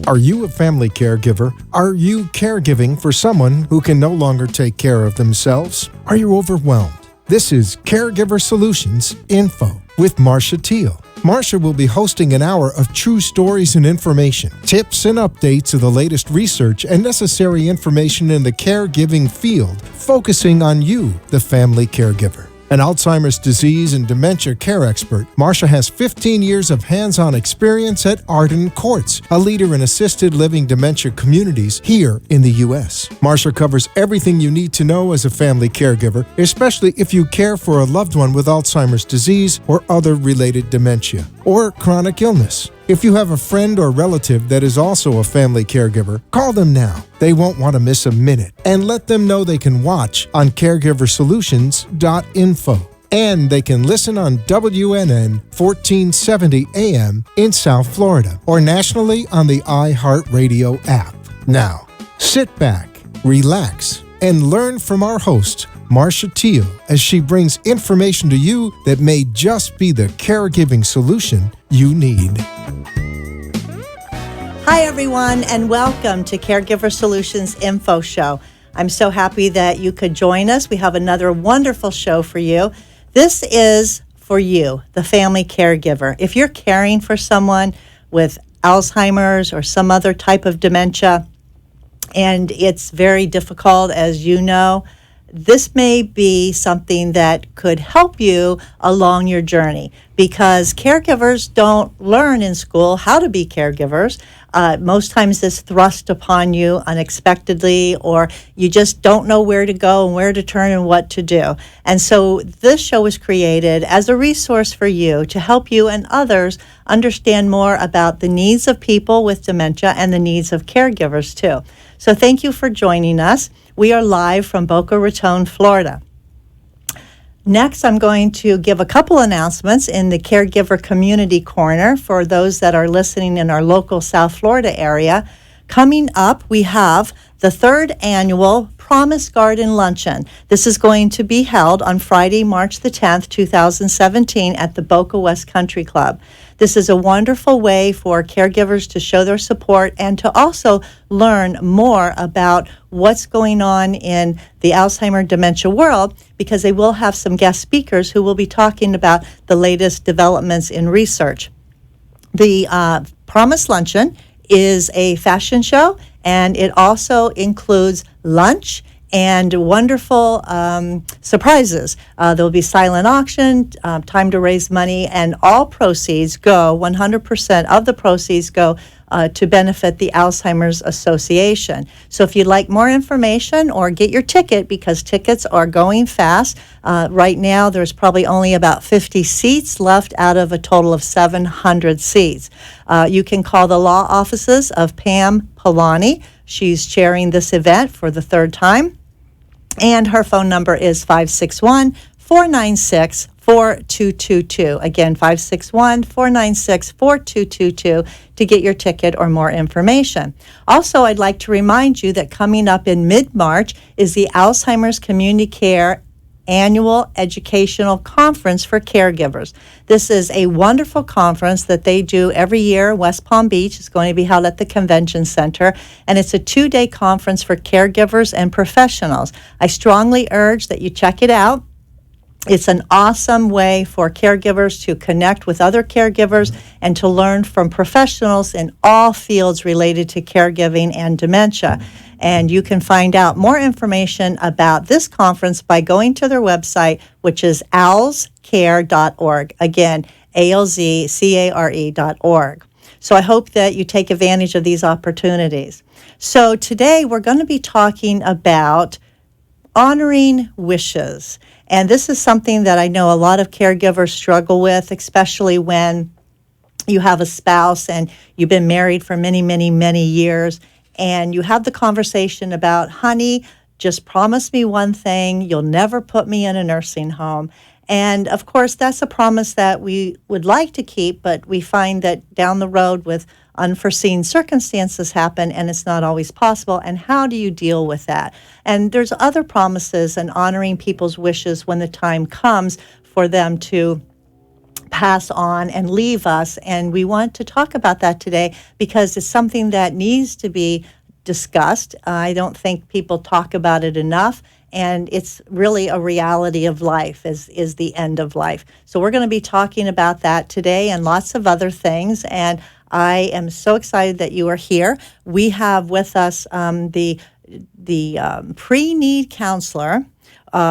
Are you a family caregiver? Are you caregiving for someone who can no longer take care of themselves? Are you overwhelmed? This is Caregiver Solutions Info with Marcia Teele. Marcia will be hosting an hour of true stories and information, tips and updates of the latest research and necessary information in the caregiving field, focusing on you, the family caregiver. An Alzheimer's disease and dementia care expert, Marcia has 15 years of hands-on experience at Arden Courts, a leader in assisted living dementia communities here in the U.S. Marcia covers everything you need to know as a family caregiver, especially if you care for a loved one with Alzheimer's disease or other related dementia or chronic illness. If you have a friend or relative that is also a family caregiver, call them now. They won't want to miss a minute. And let them know they can watch on caregiversolutions.info. And they can listen on WNN 1470 AM in South Florida or nationally on the iHeartRadio app. Now, sit back, relax, and learn from our host, Marcia Teele, as she brings information to you that may just be the caregiving solution you need. Hi, everyone, and welcome to Caregiver Solutions Info Show. I'm so happy that you could join us. We have another wonderful show for you. This is for you, the family caregiver. If you're caring for someone with Alzheimer's or some other type of dementia, and it's very difficult, as you know, this may be something that could help you along your journey, because caregivers don't learn in school how to be caregivers. Most times it's thrust upon you unexpectedly, or you just don't know where to go and where to turn and what to do. And so this show was created as a resource for you to help you and others understand more about the needs of people with dementia and the needs of caregivers too. So thank you for joining us. We are live from Boca Raton, Florida. Next, I'm going to give a couple announcements in the Caregiver Community Corner for those that are listening in our local South Florida area. Coming up, we have the third annual Promise Garden Luncheon. This is going to be held on Friday, March the 10th, 2017 at the Boca West Country Club. This is a wonderful way for caregivers to show their support and to also learn more about what's going on in the Alzheimer dementia world, because they will have some guest speakers who will be talking about the latest developments in research. The Promise Luncheon is a fashion show, and it also includes lunch and wonderful surprises. There'll be silent auction, time to raise money, and all proceeds go, 100% of the proceeds go to benefit the Alzheimer's Association. So if you'd like more information or get your ticket, because tickets are going fast, right now there's probably only about 50 seats left out of a total of 700 seats. You can call the law offices of Pam Polani. She's chairing this event for the third time, and her phone number is 561-496-4222. Again, 561-496-4222 to get your ticket or more information. Also, I'd like to remind you that coming up in mid-March is the Alzheimer's Community Care Annual Educational Conference for Caregivers. This is a wonderful conference that they do every year in West Palm Beach. It's going to be held at the Convention Center, and it's a 2-day conference for caregivers and professionals. I strongly urge that you check it out. It's an awesome way for caregivers to connect with other caregivers and to learn from professionals in all fields related to caregiving and dementia. And you can find out more information about this conference by going to their website, which is alzcare.org. Again, alzcare.org. So I hope that you take advantage of these opportunities. So today we're going to be talking about honoring wishes. And this is something that I know a lot of caregivers struggle with, especially when you have a spouse and you've been married for many, many, many years, and you have the conversation about, honey, just promise me one thing, you'll never put me in a nursing home. And of course, that's a promise that we would like to keep, but we find that down the road with unforeseen circumstances happen, and it's not always possible. And how do you deal with that? And there's other promises and honoring people's wishes when the time comes for them to pass on and leave us. And we want to talk about that today because it's something that needs to be discussed. I don't think people talk about it enough. And it's really a reality of life is the end of life. So we're going to be talking about that today and lots of other things. And I am so excited that you are here. We have with us the pre-need counselor,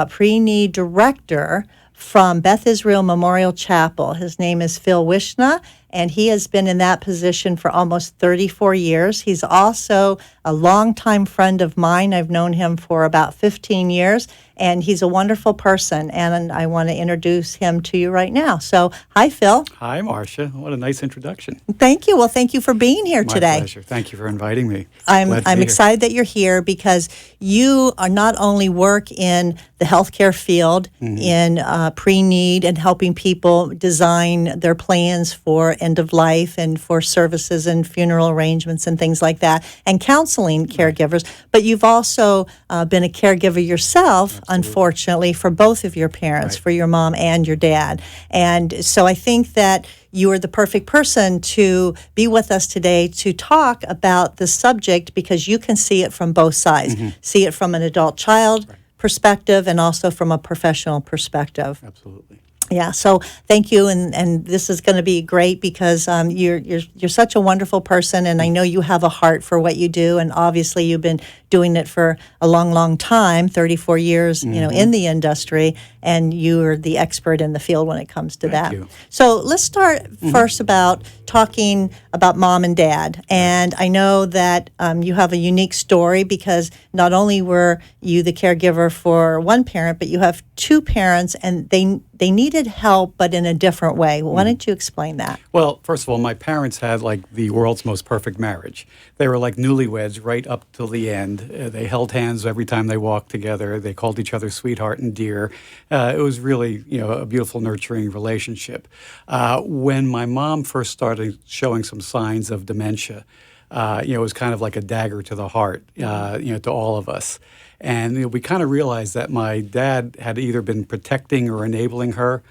pre-need director from Beth Israel Memorial Chapel. His name is Phil Wishna, and he has been in that position for almost 34 years. He's also a longtime friend of mine. I've known him for about 15 years, and he's a wonderful person, and I want to introduce him to you right now. So, hi, Phil. Hi, Marcia. What a nice introduction. Thank you. Well, thank you for being here today. My pleasure. Thank you for inviting me. I'm excited that you're here because you are not only work in the healthcare field, in pre-need and helping people design their plans for end of life and for services and funeral arrangements and things like that, and counseling caregivers, but you've also been a caregiver yourself, unfortunately, for both of your parents, for your mom and your dad. And so I think that you are the perfect person to be with us today to talk about the subject because you can see it from both sides. See it from an adult child perspective and also from a professional perspective. Absolutely. Yeah, so thank you, and this is going to be great because you're such a wonderful person, and I know you have a heart for what you do, and obviously you've been doing it for a long, long time, 34 years, in the industry, and you're the expert in the field when it comes to that. Thank you. So let's start first about talking about mom and dad, and I know that you have a unique story because not only were you the caregiver for one parent, but you have two parents, and they needed help, but in a different way. Why don't you explain that? Well, first of all, my parents had like the world's most perfect marriage. They were like newlyweds right up till the end. They held hands every time they walked together. They called each other sweetheart and dear. It was really, a beautiful, nurturing relationship. When my mom first started showing some signs of dementia, it was kind of like a dagger to the heart, to all of us. And we kind of realized that my dad had either been protecting or enabling her,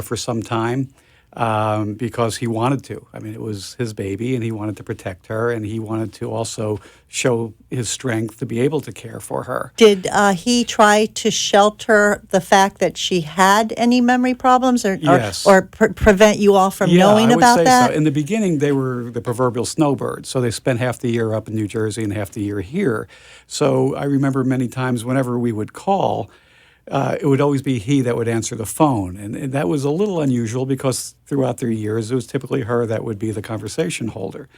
for some time because he wanted to. I mean, it was his baby, and he wanted to protect her, and he wanted to also show his strength to be able to care for her. Did he try to shelter the fact that she had any memory problems, Yes. or prevent you all from knowing about I would say that? so. In the beginning, they were the proverbial snowbirds, so they spent half the year up in New Jersey and half the year here. So I remember many times whenever we would call, it would always be he that would answer the phone. And that was a little unusual because throughout their years, it was typically her that would be the conversation holder.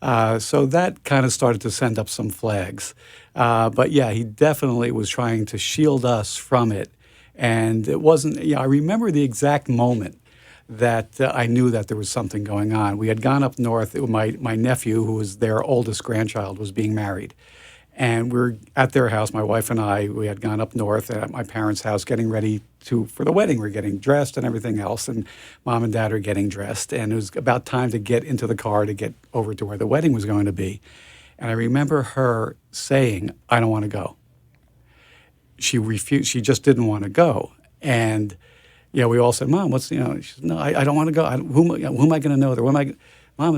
So that kind of started to send up some flags. But yeah, he definitely was trying to shield us from it. And it wasn't, I remember the exact moment that I knew that there was something going on. We had gone up north. My nephew, who was their oldest grandchild, was being married. And we were at their house, my wife and I. We had gone up north at my parents' house getting ready for the wedding. We're getting dressed and everything else, and mom and dad are getting dressed. And it was about time to get into the car to get over to where the wedding was going to be. And I remember her saying, "I don't want to go." She refused. She just didn't want to go. And we all said, "Mom, what's?" She said, "No, I don't want to go. Who am I going to know there? Mom,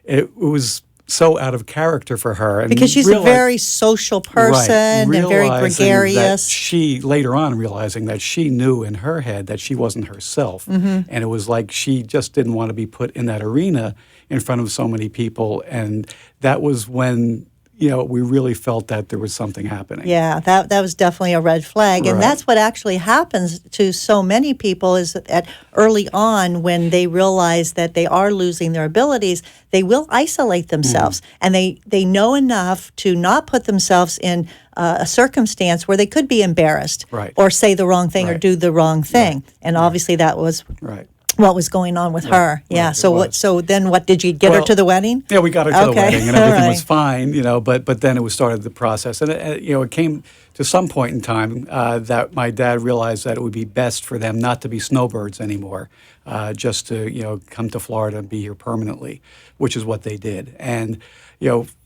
it was so out of character for her. And because she's a very social person and very gregarious. She later on realizing that she knew in her head that she wasn't herself. And it was like she just didn't want to be put in that arena in front of so many people. And that was when we really felt that there was something happening. Yeah, that was definitely a red flag. And that's what actually happens to so many people is that early on when they realize that they are losing their abilities, they will isolate themselves. And they know enough to not put themselves in a circumstance where they could be embarrassed or say the wrong thing or do the wrong thing. And obviously that was what was going on with her. Yeah. So then what, did you get her to the wedding? Yeah, we got her to the wedding and everything was fine, but then it was started the process. And it came to some point in time that my dad realized that it would be best for them not to be snowbirds anymore, just to, come to Florida and be here permanently, which is what they did. And,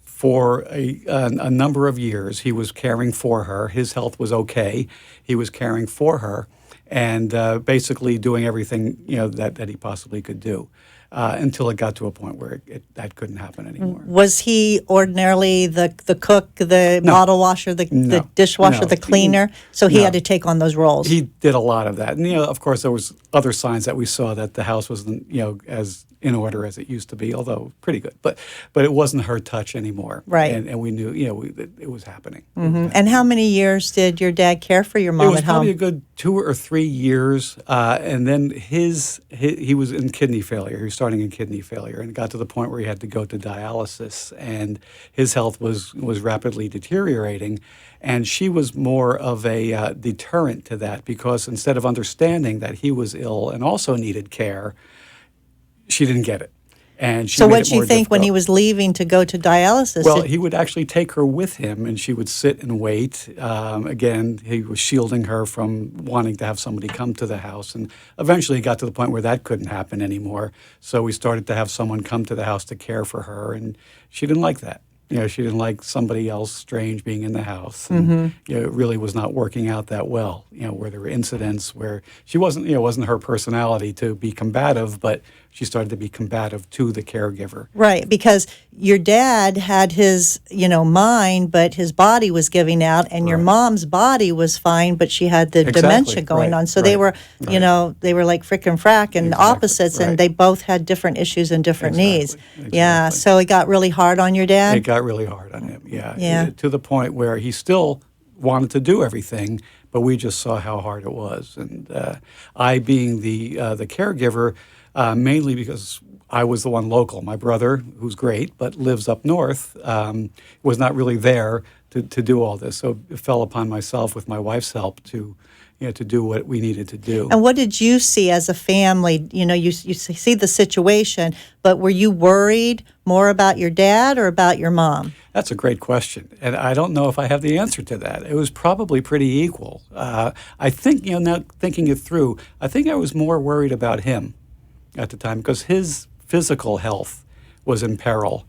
for a number of years, he was caring for her. His health was okay. He was caring for her. and basically doing everything that he possibly could do. Until it got to a point where that couldn't happen anymore. Was he ordinarily the cook, the bottle washer, the dishwasher, the cleaner? So he had to take on those roles. He did a lot of that. And, of course, there was other signs that we saw that the house wasn't, as in order as it used to be, although pretty good. But it wasn't her touch anymore. Right. And we knew, it was happening. Mm-hmm. And how many years did your dad care for your mom at home? It was probably a good 2 or 3 years. And then he was in kidney failure. He was starting in kidney failure, and it got to the point where he had to go to dialysis, and his health was rapidly deteriorating. And she was more of a deterrent to that, because instead of understanding that he was ill and also needed care, she didn't get it. And she so made what it do you more think when difficult. he was leaving to go to dialysis? Well, he would actually take her with him, and she would sit and wait. Again, he was shielding her from wanting to have somebody come to the house. And eventually it got to the point where that couldn't happen anymore. So we started to have someone come to the house to care for her, and she didn't like that. She didn't like somebody else strange being in the house. And, it really was not working out that well, where there were incidents where she wasn't, wasn't her personality to be combative, but she started to be combative to the caregiver. Right, because your dad had his, mind, but his body was giving out, and your mom's body was fine, but she had the dementia going on. So they were, they were like frick and frack and opposites, and they both had different issues and different needs. Yeah, so it got really hard on your dad? It got really hard on him, to the point where he still wanted to do everything, but we just saw how hard it was. And I, being the caregiver, mainly because I was the one local. My brother, who's great, but lives up north, was not really there to do all this. So it fell upon myself, with my wife's help, to do what we needed to do. And what did you see as a family? You see the situation, but were you worried more about your dad or about your mom? That's a great question, and I don't know if I have the answer to that. It was probably pretty equal. I think, now thinking it through, I think I was more worried about him at the time, because his physical health was in peril,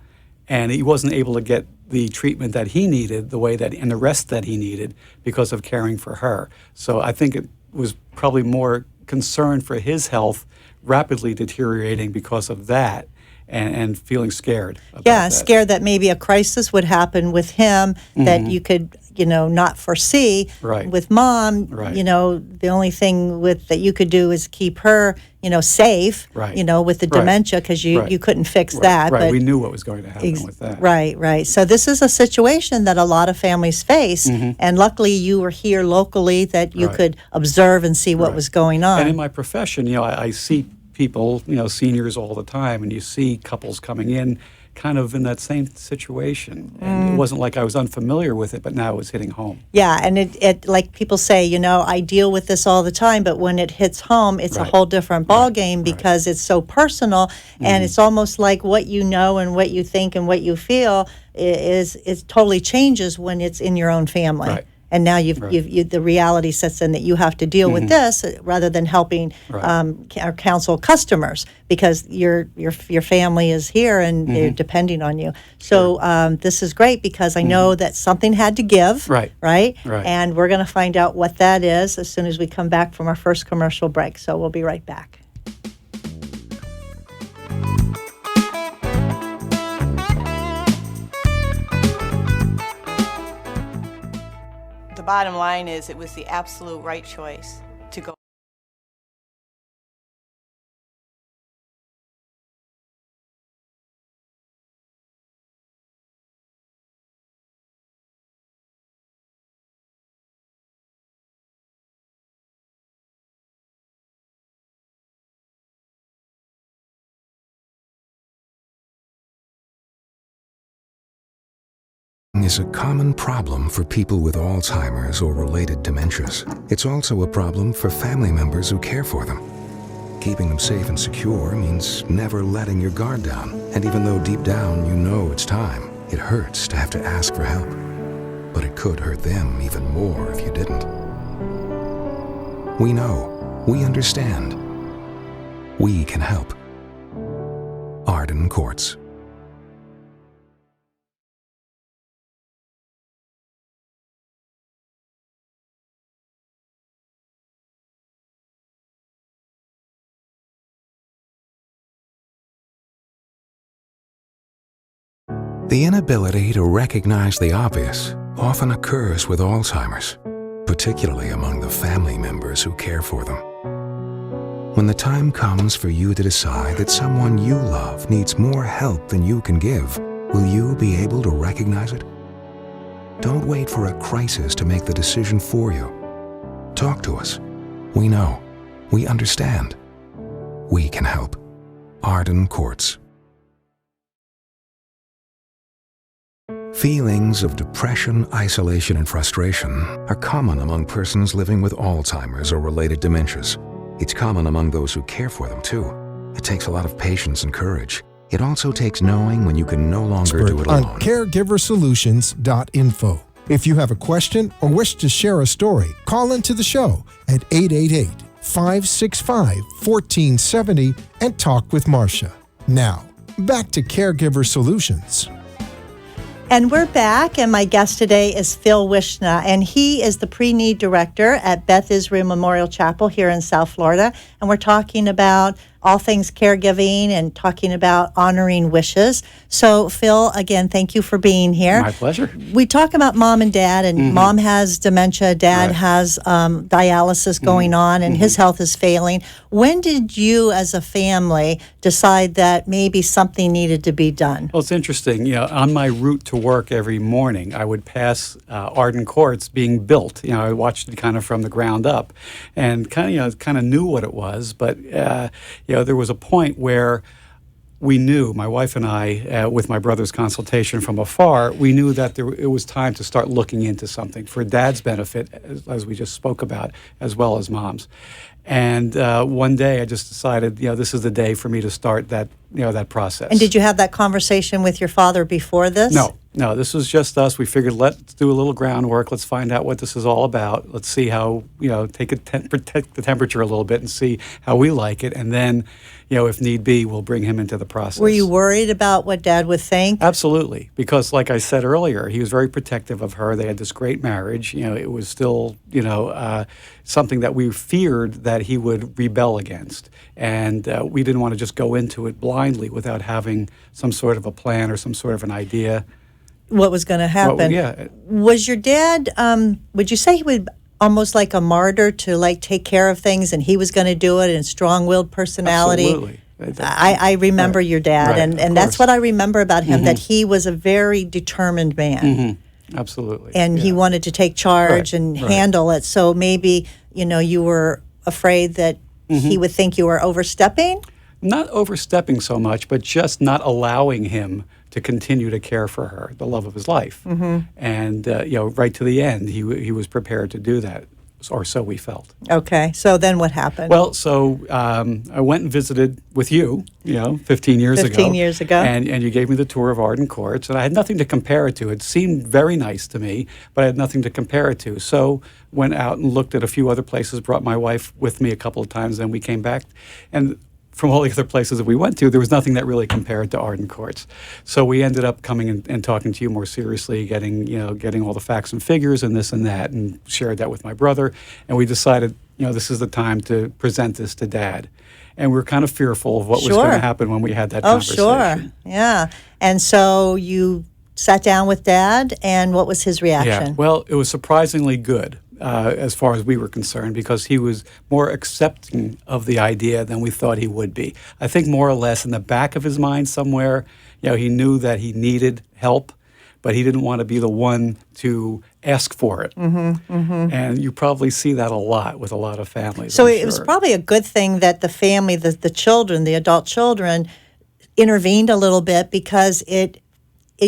and he wasn't able to get the treatment that he needed, and the rest that he needed, because of caring for her. So I think it was probably more concern for his health rapidly deteriorating because of that, and feeling scared about that. Scared that maybe a crisis would happen with him that you could, not foresee. Right. With mom, the only thing that you could do is keep her, safe, with the dementia, because you couldn't fix that. Right, But we knew what was going to happen with that. Right. So this is a situation that a lot of families face, and luckily you were here locally that you could observe and see what was going on. And in my profession, I see people, seniors all the time, and you see couples coming in kind of in that same situation. And it wasn't like I was unfamiliar with it, but now it was hitting home. Yeah, and it like people say, I deal with this all the time, but when it hits home, it's a whole different ball game, because it's so personal, and it's almost like what you know and what you think and what you feel it totally changes when it's in your own family. Right. And now the reality sets in that you have to deal with this rather than helping or counsel customers, because your family is here and they're depending on you. So this is great, because I know that something had to give, right? And we're going to find out what that is as soon as we come back from our first commercial break. So we'll be right back. The bottom line is it was the absolute right choice to go. Is a common problem for people with Alzheimer's or related dementias. It's also a problem for family members who care for them. Keeping them safe and secure means never letting your guard down. And even though deep down you know it's time, it hurts to have to ask for help. But it could hurt them even more if you didn't. We know. We understand. We can help. Arden Courts. The inability to recognize the obvious often occurs with Alzheimer's, particularly among the family members who care for them. When the time comes for you to decide that someone you love needs more help than you can give, will you be able to recognize it? Don't wait for a crisis to make the decision for you. Talk to us. We know. We understand. We can help. Arden Courts. Feelings of depression, isolation, and frustration are common among persons living with Alzheimer's or related dementias. It's common among those who care for them, too. It takes a lot of patience and courage. It also takes knowing when you can no longer do it alone. On caregiversolutions.info. If you have a question or wish to share a story, call into the show at 888-565-1470 and talk with Marcia. Now, back to Caregiver Solutions. And we're back, and my guest today is Phil Wishna, and he is the pre-need director at Beth Israel Memorial Chapel here in South Florida. And we're talking about all things caregiving and talking about honoring wishes. So, Phil, again, thank you for being here. My pleasure. We talk about mom and dad, and mom has dementia, dad has dialysis going on, and his health is failing. When did you, as a family, decide that maybe something needed to be done? Well, it's interesting. You know, on my route to work every morning, I would pass Arden Courts being built. You know, I watched it kind of from the ground up, and kind of knew what it was. But there was a point where we knew, my wife and I, with my brother's consultation from afar, we knew that it was time to start looking into something for Dad's benefit, as we just spoke about, as well as Mom's. And one day I just decided, this is the day for me to start that process. And did you have that conversation with your father before this? No, this was just us. We figured, let's do a little groundwork. Let's find out what this is all about. Let's see how, protect the temperature a little bit and see how we like it. And then, if need be, we'll bring him into the process. Were you worried about what Dad would think? Absolutely. Because like I said earlier, he was very protective of her. They had this great marriage. It was still, something that we feared that he would rebel against. And we didn't want to just go into it blindly without having some sort of a plan or some sort of an idea. What was going to happen? Well, yeah. Was your dad, would you say he would almost like a martyr to take care of things and he was going to do it, and strong-willed personality? Absolutely. I remember your dad, and that's what I remember about him, that he was a very determined man. Absolutely. And he wanted to take charge and handle it. So maybe, you were afraid that he would think you were overstepping? Not overstepping so much, but just not allowing him to continue to care for her, the love of his life. And, right to the end, he was prepared to do that, or so we felt. Okay, so then what happened? Well, so I went and visited with you, 15 years ago. 15 years ago. And you gave me the tour of Arden Courts, and I had nothing to compare it to. It seemed very nice to me, but I had nothing to compare it to. So went out and looked at a few other places, brought my wife with me a couple of times, then we came back. And from all the other places that we went to, there was nothing that really compared to Arden Courts. So we ended up coming and talking to you more seriously, getting all the facts and figures and this and that, and shared that with my brother. And we decided, this is the time to present this to Dad. And we were kind of fearful of what was going to happen when we had that conversation. Oh, sure. Yeah. And so you sat down with Dad, and what was his reaction? Yeah. Well, it was surprisingly good. As far as we were concerned, because he was more accepting of the idea than we thought he would be. I think more or less in the back of his mind somewhere, he knew that he needed help, but he didn't want to be the one to ask for it. And you probably see that a lot with a lot of families. So it was probably a good thing that the family, the children, the adult children, intervened a little bit, because it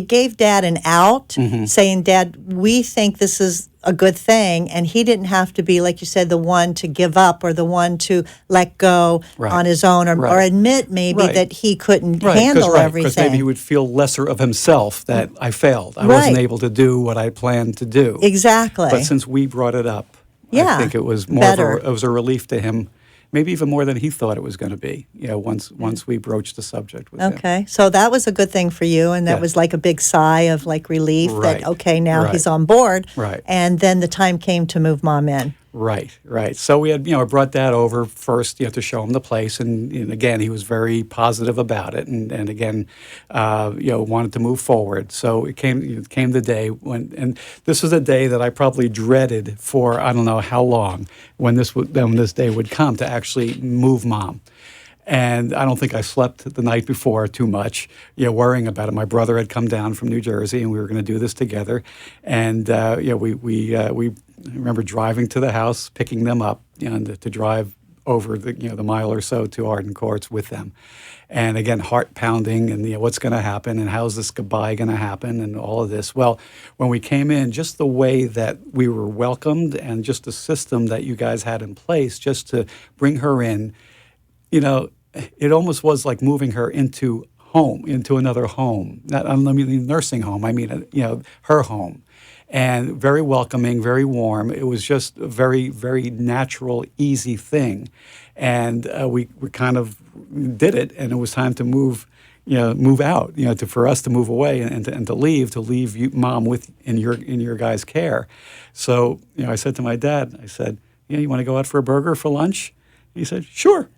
gave Dad an out, saying, Dad, we think this is a good thing, and he didn't have to be, like you said, the one to give up or the one to let go on his own, or admit maybe that he couldn't handle everything. Because maybe he would feel lesser of himself that I failed. I wasn't able to do what I planned to do. Exactly. But since we brought it up, I think it was more it was a relief to him. Maybe even more than he thought it was going to be, once we broached the subject with him. Okay, so that was a good thing for you, and that was like a big sigh of relief that, okay, now he's on board. Right. And then the time came to move Mom in. Right. So we had, I brought Dad over first, to show him the place, and again, he was very positive about it, and again, wanted to move forward. So it came the day when, and this was a day that I probably dreaded for I don't know how long, when this day would come to actually move Mom. And I don't think I slept the night before too much, worrying about it. My brother had come down from New Jersey, and we were going to do this together. And we remember driving to the house, picking them up, to drive over the mile or so to Arden Courts with them. And again, heart pounding, and what's going to happen, and how's this goodbye going to happen, and all of this. Well, when we came in, just the way that we were welcomed, and just the system that you guys had in place, just to bring her in, it almost was like moving her into another home. Not, I don't mean nursing home. I mean, her home. And very welcoming, very warm. It was just a very, very natural, easy thing. And we kind of did it, and it was time to move out, for us to move away and to leave you, Mom in your guys' care. So, I said to my dad, I said, you want to go out for a burger for lunch? He said, sure.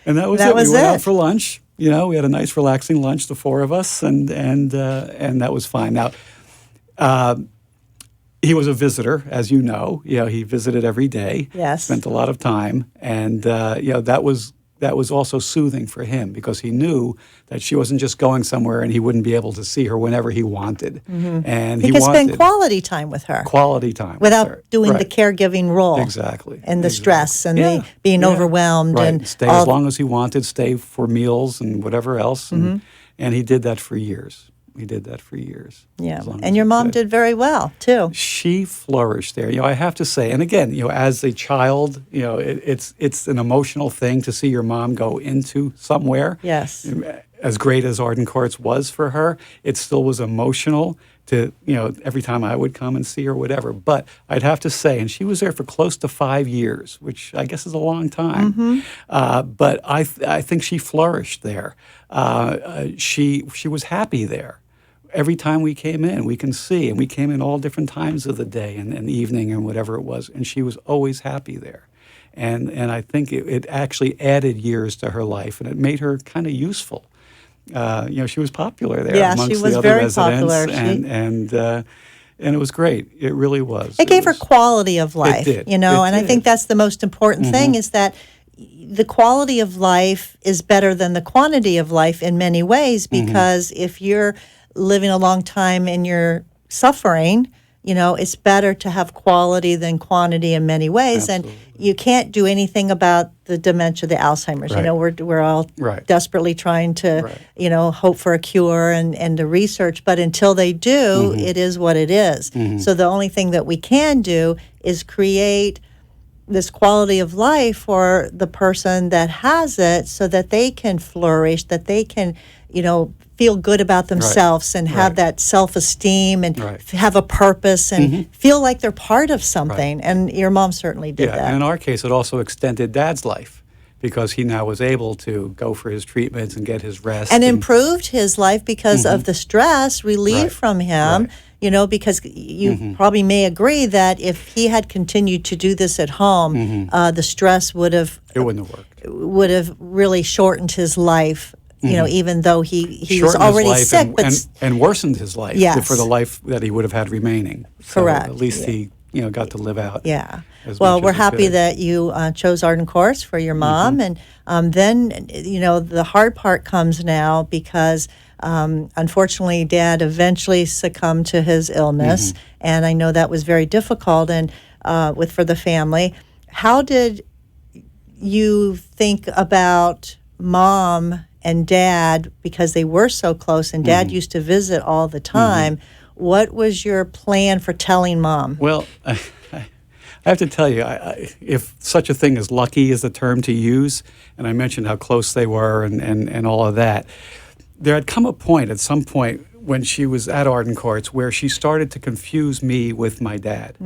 And that was it. We went out for lunch. We had a nice, relaxing lunch, the four of us, and that was fine. Now, he was a visitor, as you know. He visited every day. Yes. Spent a lot of time, and that was also soothing for him, because he knew that she wasn't just going somewhere and he wouldn't be able to see her whenever he wanted. Mm-hmm. And he could spend quality time with her. Quality time without with her. doing the caregiving role. Exactly. And the stress and the being overwhelmed. Right. And stay as long as he wanted, stay for meals and whatever else. And he did that for years. Yeah. And your mom did very well, too. She flourished there. I have to say, and again, as a child, it's an emotional thing to see your mom go into somewhere. Yes. As great as Arden Courts was for her, it still was emotional to, every time I would come and see her, whatever. But I'd have to say, and she was there for close to 5 years, which I guess is a long time. Mm-hmm. But I think she flourished there. She was happy there. Every time we came in, we can see, and we came in all different times of the day and evening and whatever it was, and she was always happy there. And I think it actually added years to her life, and it made her kind of useful. She was popular there amongst the other residents, and it was great. It really was. It gave her quality of life, it did. I think that's the most important thing, is that the quality of life is better than the quantity of life in many ways, because if you're living a long time and you're suffering, it's better to have quality than quantity in many ways. Absolutely. And you can't do anything about the dementia, the Alzheimer's. Right. We're all desperately trying to, hope for a cure and the research. But until they do, it is what it is. So the only thing that we can do is create this quality of life for the person that has it, so that they can flourish, that they can, feel good about themselves and have that self-esteem and have a purpose and feel like they're part of something. And your mom certainly did that. And in our case, it also extended Dad's life, because he now was able to go for his treatments and get his rest. And improved his life because of the stress relieved from him. Because you probably may agree that if he had continued to do this at home, the stress would have... It wouldn't have worked. Would have really shortened his life, even though he was already sick. And worsened his life for the life that he would have had remaining. Correct. So at least he got to live out. Yeah. Well, we're happy that you chose Arden Courts for your mom. And then, the hard part comes now, because unfortunately, Dad eventually succumbed to his illness. And I know that was very difficult for the family. How did you think about Mom and Dad, because they were so close and Dad used to visit all the time? What was your plan for telling Mom? Well, I have to tell you, if such a thing as lucky is the term to use, and I mentioned how close they were and all of that, there had come a point, at some point, when she was at Arden Courts, where she started to confuse me with my dad.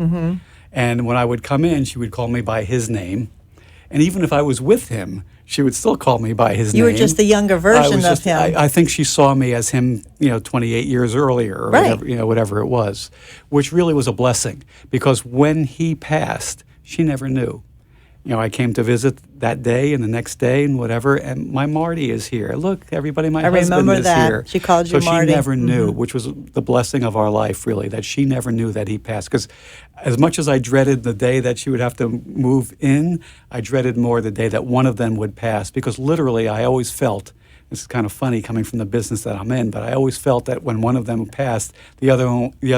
And when I would come in, she would call me by his name. And even if I was with him, she would still call me by his name. You were just the younger version of him. I think she saw me as him, 28 years earlier, or whatever it was, which really was a blessing, because when he passed, she never knew. I came to visit that day and the next day and whatever, and my Marty is here. Look, everybody, my husband remember is that. here. She called you so Marty. she never knew, which was the blessing of our life, really, that she never knew that he passed. Because as much as I dreaded the day that she would have to move in, I dreaded more the day that one of them would pass. Because literally, I always felt, this is kind of funny coming from the business that I'm in, but I always felt that when one of them passed, the other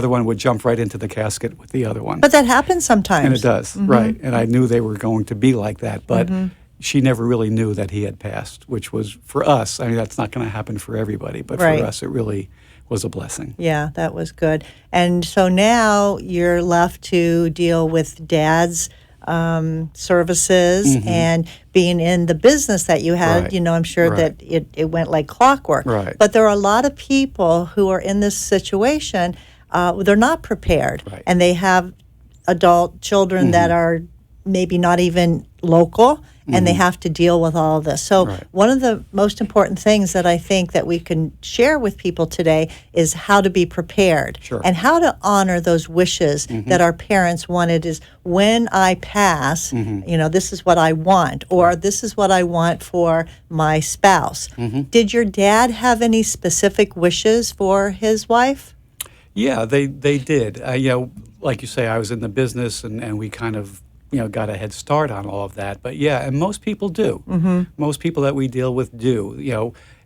one would jump right into the casket with the other one. But that happens sometimes. And it does, right. And I knew they were going to be like that, but she never really knew that he had passed, which was, for us, I mean, that's not going to happen for everybody, but Right. for us, it really was a blessing. Yeah, that was good. And so now you're left to deal with Dad's services and being in the business that you had. Right. I'm sure Right. that it went like clockwork. Right. But there are a lot of people who are in this situation. They're not prepared, Right. and they have adult children that are maybe not even local, and they have to deal with all of this. So Right. one of the most important things that I think that we can share with people today is how to be prepared Sure. and how to honor those wishes that our parents wanted. Is when I pass, this is what I want, or this is what I want for my spouse. Did your dad have any specific wishes for his wife? Yeah, they did. Like you say, I was in the business, and we kind of got a head start on all of that. But yeah, and most people do. Most people that we deal with do.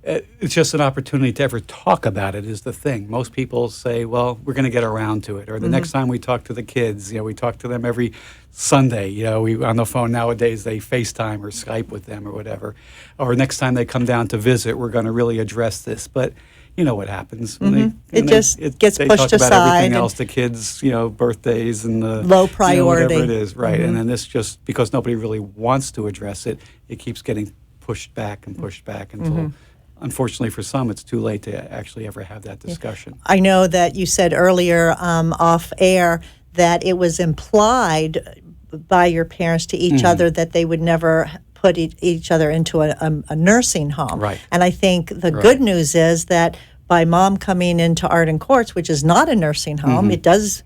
It's just an opportunity to ever talk about it is the thing. Most people say, well, we're going to get around to it. Or the next time we talk to the kids, we talk to them every Sunday. We on the phone nowadays, they FaceTime or Skype with them or whatever. Or next time they come down to visit, we're going to really address this. But you know what happens. When It just gets they pushed talk about aside everything and- else, the kids, birthdays and the Low priority. whatever it is, right? And then this just, because nobody really wants to address it, it keeps getting pushed back and pushed back until, unfortunately for some, it's too late to actually ever have that discussion. I know that you said earlier off air that it was implied by your parents to each other that they would never put each other into a nursing home. Right. And I think the good news is that by Mom coming into Arden Courts, which is not a nursing home, it does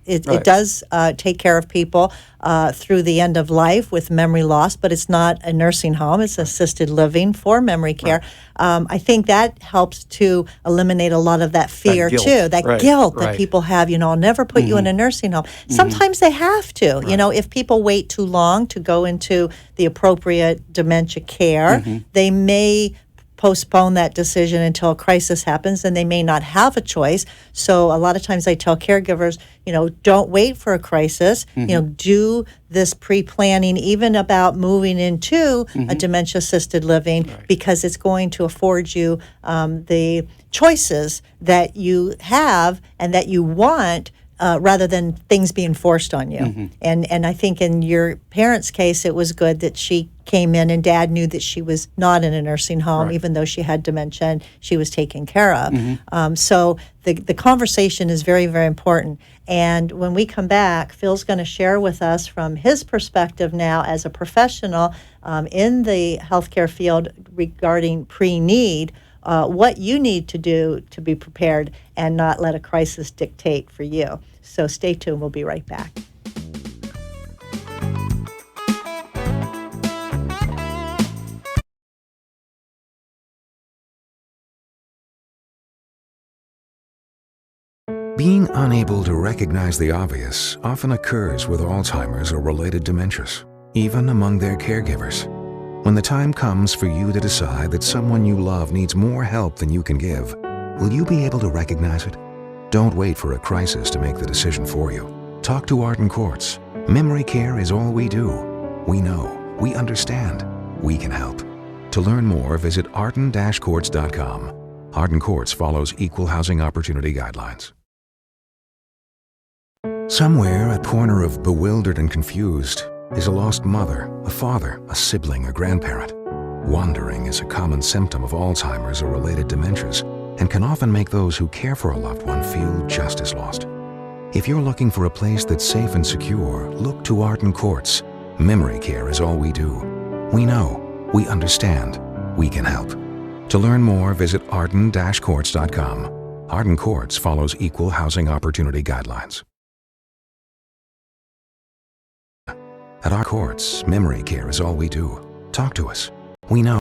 take care of people through the end of life with memory loss, but it's not a nursing home. It's assisted living for memory care. I think that helps to eliminate a lot of that fear guilt. too, that Right, guilt that right. people have. I'll never put you in a nursing home. Sometimes they have to. If people wait too long to go into the appropriate dementia care, they may postpone that decision until a crisis happens, and they may not have a choice. So a lot of times I tell caregivers, don't wait for a crisis. Do this pre-planning, even about moving into a dementia-assisted living, because it's going to afford you the choices that you have and that you want, rather than things being forced on you. And I think in your parents' case, it was good that she came in and Dad knew that she was not in a nursing home, even though she had dementia and she was taken care of. So the conversation is very, very important. And when we come back, Phil's going to share with us from his perspective now as a professional in the healthcare field regarding pre-need, what you need to do to be prepared and not let a crisis dictate for you. So stay tuned. We'll be right back. Being unable to recognize the obvious often occurs with Alzheimer's or related dementias, even among their caregivers. When the time comes for you to decide that someone you love needs more help than you can give, will you be able to recognize it? Don't wait for a crisis to make the decision for you. Talk to Arden Courts. Memory care is all we do. We know, we understand, we can help. To learn more, visit arden-courts.com. Arden Courts follows equal housing opportunity guidelines. Somewhere, a corner of bewildered and confused, is a lost mother, a father, a sibling, a grandparent. Wandering is a common symptom of Alzheimer's or related dementias and can often make those who care for a loved one feel just as lost. If you're looking for a place that's safe and secure, look to Arden Courts. Memory care is all we do. We know, we understand, we can help. To learn more, visit arden-courts.com. Arden Courts follows equal housing opportunity guidelines. At our courts, memory care is all we do. Talk to us. We know.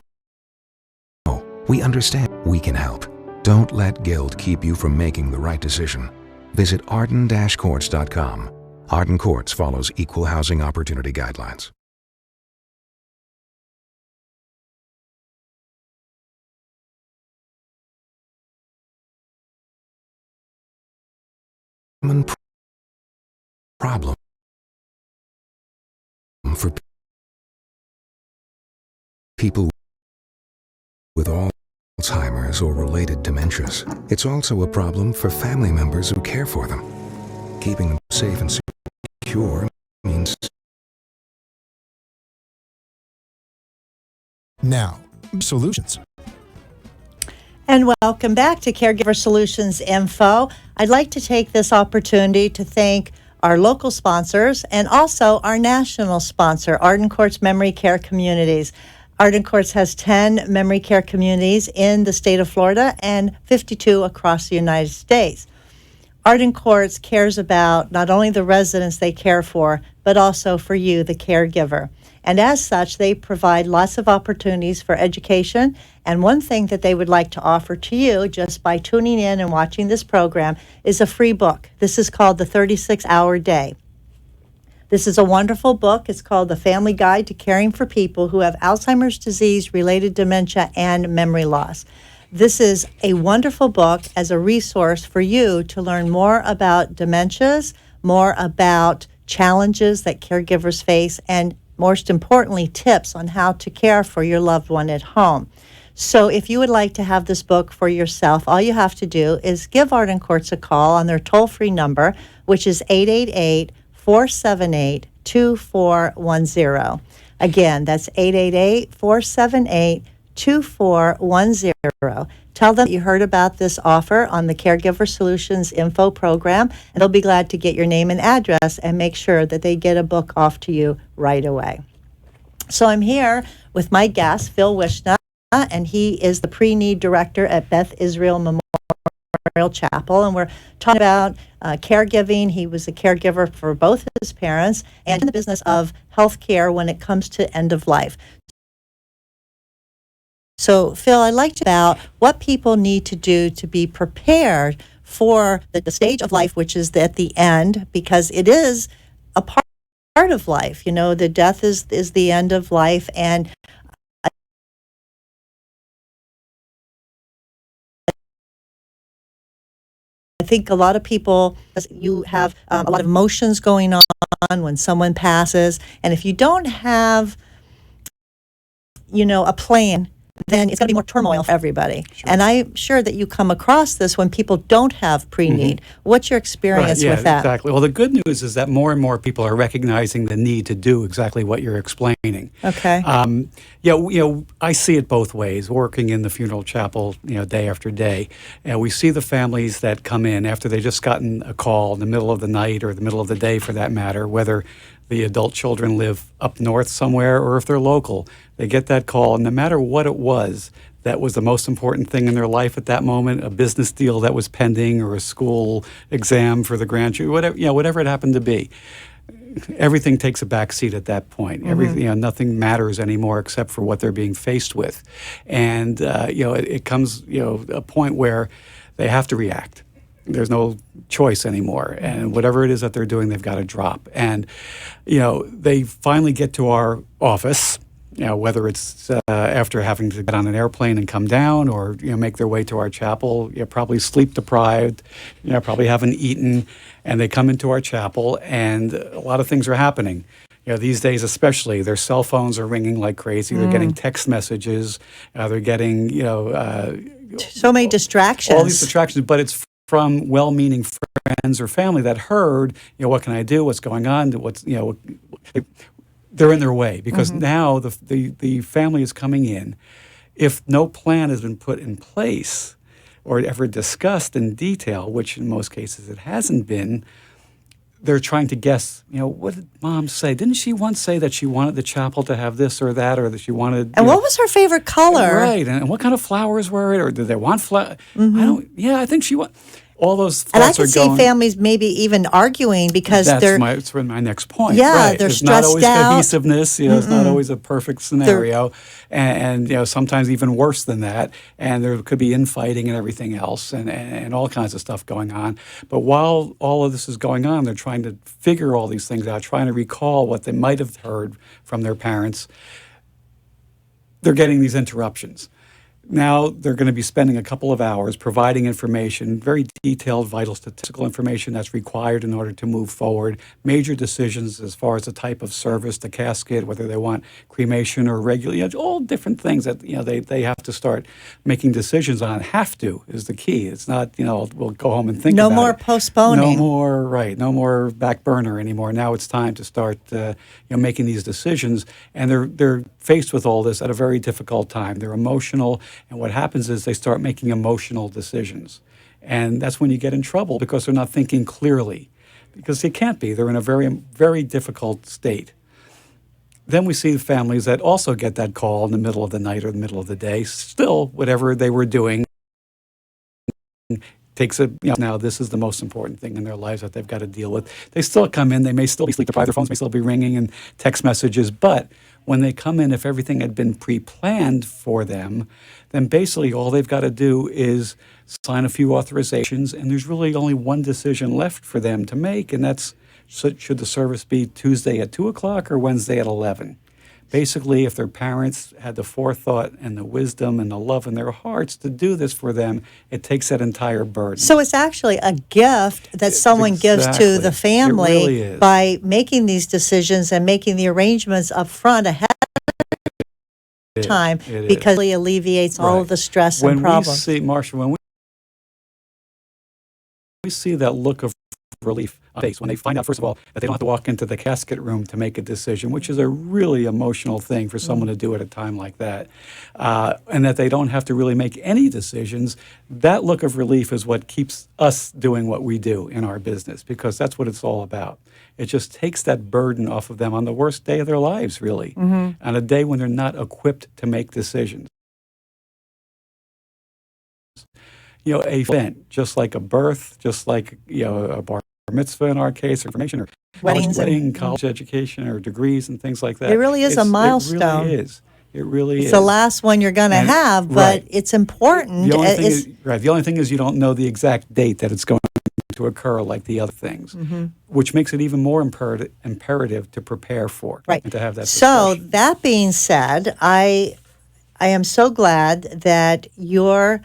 We understand. We can help. Don't let guilt keep you from making the right decision. Visit arden-courts.com. Arden Courts follows equal housing opportunity guidelines. Common problem for people with Alzheimer's or related dementias. It's also a problem for family members who care for them. Keeping them safe and secure means... Now, solutions. And welcome back to Caregiver Solutions Info. I'd like to take this opportunity to thank our local sponsors and also our national sponsor, Arden Courts Memory Care Communities. Arden Courts has 10 memory care communities in the state of Florida and 52 across the United States. Arden Courts cares about not only the residents they care for, but also for you, the caregiver. And as such, they provide lots of opportunities for education. And one thing that they would like to offer to you just by tuning in and watching this program is a free book. This is called The 36-Hour Day. This is a wonderful book. It's called The Family Guide to Caring for People Who Have Alzheimer's Disease, Related Dementia, and Memory Loss. This is a wonderful book as a resource for you to learn more about dementias, more about challenges that caregivers face, and most importantly, tips on how to care for your loved one at home. So if you would like to have this book for yourself, all you have to do is give Arden Courts a call on their toll-free number, which is 888-478-2410. Again, that's 888-478-2410. Tell them you heard about this offer on the Caregiver Solutions Info program, and they'll be glad to get your name and address and make sure that they get a book off to you right away. So I'm here with my guest, Phil Wishna, and he is the pre-need director at Beth Israel Memorial Chapel, and we're talking about caregiving. He was a caregiver for both his parents and in the business of healthcare when it comes to end of life. So, Phil, I'd like to know about what people need to do to be prepared for the stage of life, which is at the end, because it is a part of life. You know, the death is the end of life, and I think a lot of people, you have a lot of emotions going on when someone passes, and if you don't have, a plan, then it's going to be more turmoil for everybody. Sure. And I'm sure that you come across this when people don't have pre-need. Mm-hmm. What's your experience with that? Exactly. Well, the good news is that more and more people are recognizing the need to do exactly what you're explaining. Okay. I see it both ways, working in the funeral chapel, day after day. And we see the families that come in after they just gotten a call in the middle of the night or the middle of the day for that matter, whether the adult children live up north somewhere or if they're local. They get that call, and no matter what it was, that was the most important thing in their life at that moment, a business deal that was pending or a school exam for the grandchildren, whatever it happened to be. Everything takes a back seat at that point. Mm-hmm. Nothing matters anymore except for what they're being faced with. And, it comes, a point where they have to react. There's no choice anymore. And whatever it is that they're doing, they've got to drop. And, they finally get to our office, whether it's after having to get on an airplane and come down or, make their way to our chapel, probably sleep deprived, probably haven't eaten, and they come into our chapel and a lot of things are happening. These days especially, their cell phones are ringing like crazy. They're getting text messages. They're getting, so many distractions. All these distractions, but it's from well-meaning friends or family that heard, what can I do? What's going on? They're in their way because now the family is coming in. If no plan has been put in place or ever discussed in detail, which in most cases it hasn't been, they're trying to guess, what did Mom say? Didn't she once say that she wanted the chapel to have this or that, or that she wanted... And what was her favorite color? Right, and what kind of flowers were it, or did they want flowers? I think she all those And I thoughts can are see going. families maybe even arguing because That's my next point. Yeah, right. they're It's not always stressed out. cohesiveness. It's not always a perfect scenario, and sometimes even worse than that. And there could be infighting and everything else, and all kinds of stuff going on. But while all of this is going on, they're trying to figure all these things out, trying to recall what they might have heard from their parents. They're getting these interruptions. Now they're going to be spending a couple of hours providing information, very detailed, vital statistical information that's required in order to move forward. Major decisions as far as the type of service, the casket, whether they want cremation or regular, all different things that they have to start making decisions on. Have to is the key. It's not we'll go home and think no about more it. postponing. No more back burner anymore. Now it's time to start making these decisions, and they're faced with all this at a very difficult time. They're emotional. And what happens is they start making emotional decisions. And that's when you get in trouble because they're not thinking clearly. Because they can't be. They're in a very, very difficult state. Then we see families that also get that call in the middle of the night or the middle of the day. Still, whatever they were doing takes now this is the most important thing in their lives that they've got to deal with. They still come in. They may still be sleep deprived. Their phones may still be ringing and text messages. But when they come in, if everything had been pre-planned for them, then basically all they've got to do is sign a few authorizations, and there's really only one decision left for them to make, and that's should the service be Tuesday at 2 o'clock or Wednesday at 11? Basically, if their parents had the forethought and the wisdom and the love in their hearts to do this for them, it takes that entire burden. So it's actually a gift that someone gives to the family It really is. by making these decisions and making the arrangements up front ahead of time because it alleviates all of the stress and problems. Marcia, when we see that look of relief on face, when they find out, first of all, that they don't have to walk into the casket room to make a decision, which is a really emotional thing for someone to do at a time like that, and that they don't have to really make any decisions, that look of relief is what keeps us doing what we do in our business, because that's what it's all about. It just takes that burden off of them on the worst day of their lives, really, on a day when they're not equipped to make decisions. A event, just like a birth, just like a bar mitzvah in our case, or information, or wedding, college education, or degrees and things like that. It really is a milestone. It really is. It really is. It's the last one you're going to have, but it's important. The only thing is you don't know the exact date that it's going to occur like the other things, which makes it even more imperative to prepare for and to have that discussion. So that being said, I am so glad that your